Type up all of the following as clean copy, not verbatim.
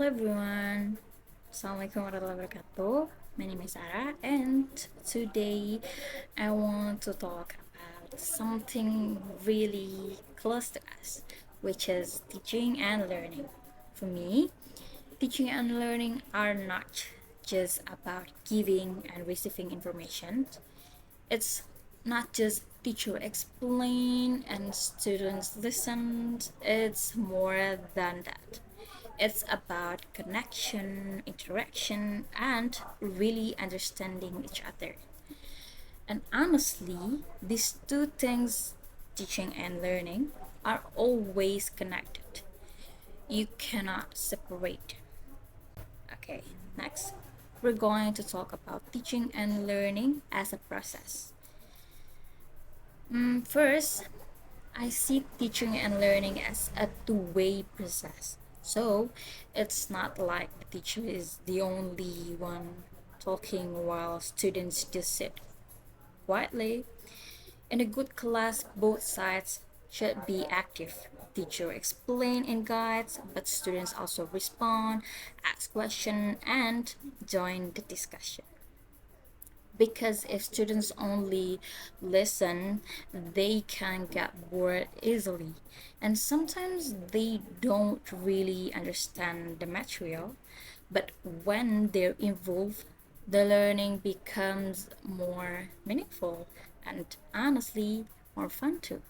everyone. Assalamualaikum warahmatullahi wabarakatuh. My name is Sarah, and today I want to talk about something really close to us, which is teaching and learning. For me, teaching and learning are not just about giving and receiving information. It's not just teacher explain and students listen. It's more than that. It's about connection, interaction, and really understanding each other. And honestly, these two things, teaching and learning, are always connected. You cannot separate. Okay, next, we're going to talk about teaching and learning as a process. First, I see teaching and learning as a two-way process. So it's not like the teacher is the only one talking while students just sit quietly. In a good class, both sides should be active. Teacher explain and guides, but students also respond, ask questions, and join the discussion. Because if students only listen, they can get bored easily, and sometimes they don't really understand the material. But when they're involved, the learning becomes more meaningful and honestly more fun too.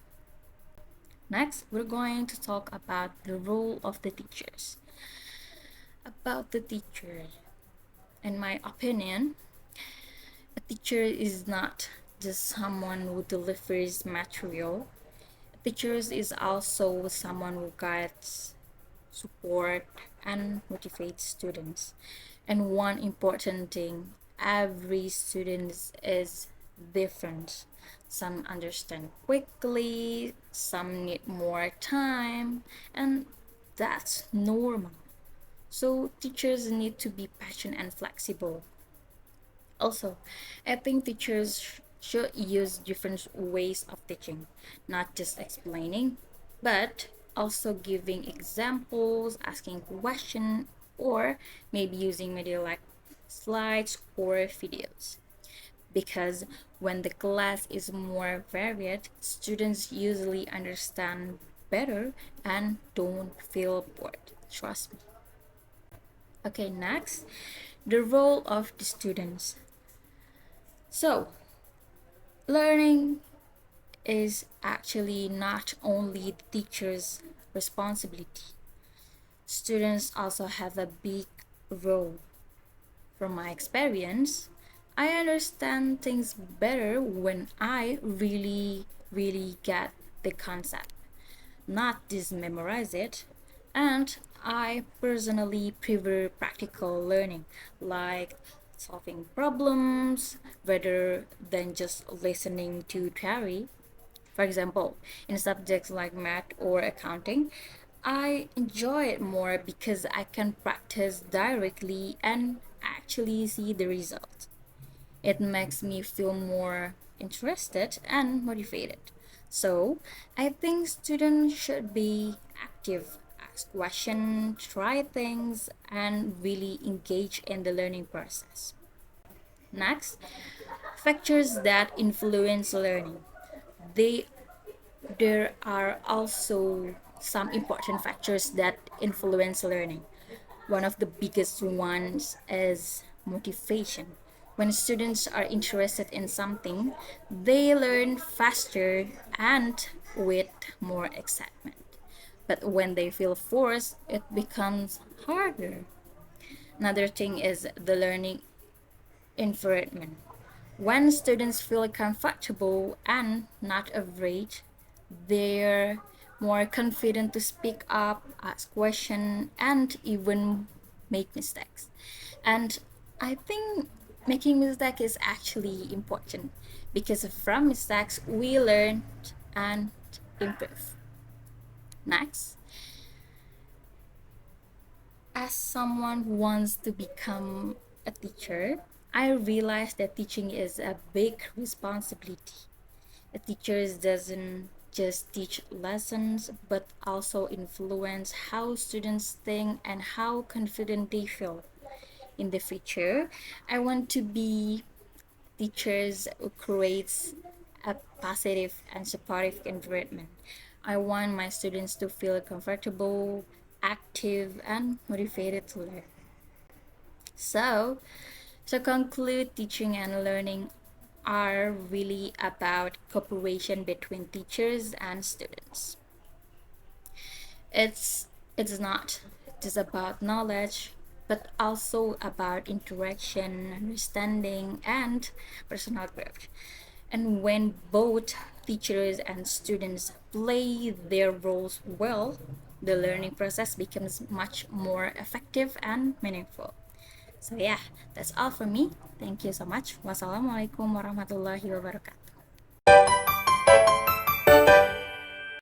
Next, we're going to talk about the role of the teachers. About the teacher, in my opinion, a teacher is not just someone who delivers material. A teacher is also someone who guides, support, and motivates students. And one important thing, every student is different. Some understand quickly, some need more time, and that's normal. So teachers need to be patient and flexible. Also, I think teachers should use different ways of teaching, not just explaining, but also giving examples, asking questions, or maybe using media like slides or videos. Because when the class is more varied, students usually understand better and don't feel bored. Trust me. Okay, next, the role of the students. So, learning is actually not only the teacher's responsibility. Students also have a big role. From my experience, I understand things better when I really get the concept, not just memorize it. And I personally prefer practical learning, like solving problems rather than just listening to theory. For example, in subjects like math or accounting, I enjoy it more because I can practice directly and actually see the result. It makes me feel more interested and motivated. So, I think students should be active, ask questions, try things, and really engage in the learning process. Next, factors that influence learning. They there are also some important factors that influence learning. One of the biggest ones is motivation. When students are interested in something, they learn faster and with more excitement. But when they feel forced, it becomes harder. Another thing is the learning environment. When students feel comfortable and not afraid, they're more confident to speak up, ask questions, and even make mistakes. And I think making mistakes is actually important because from mistakes we learn and improve. Next, as someone who wants to become a teacher, I realized that teaching is a big responsibility. A teacher doesn't just teach lessons, but also influence how students think and how confident they feel. In the future, I want to be teachers who creates a positive and supportive environment. I want my students to feel comfortable, active, and motivated to learn. So, to conclude, teaching and learning are really about cooperation between teachers and students. It's not just about knowledge, but also about interaction, understanding, and personal growth. And when both teachers and students play their roles well, the learning process becomes much more effective and meaningful. So yeah, that's all from me. Thank you so much. Wassalamualaikum warahmatullahi wabarakatuh.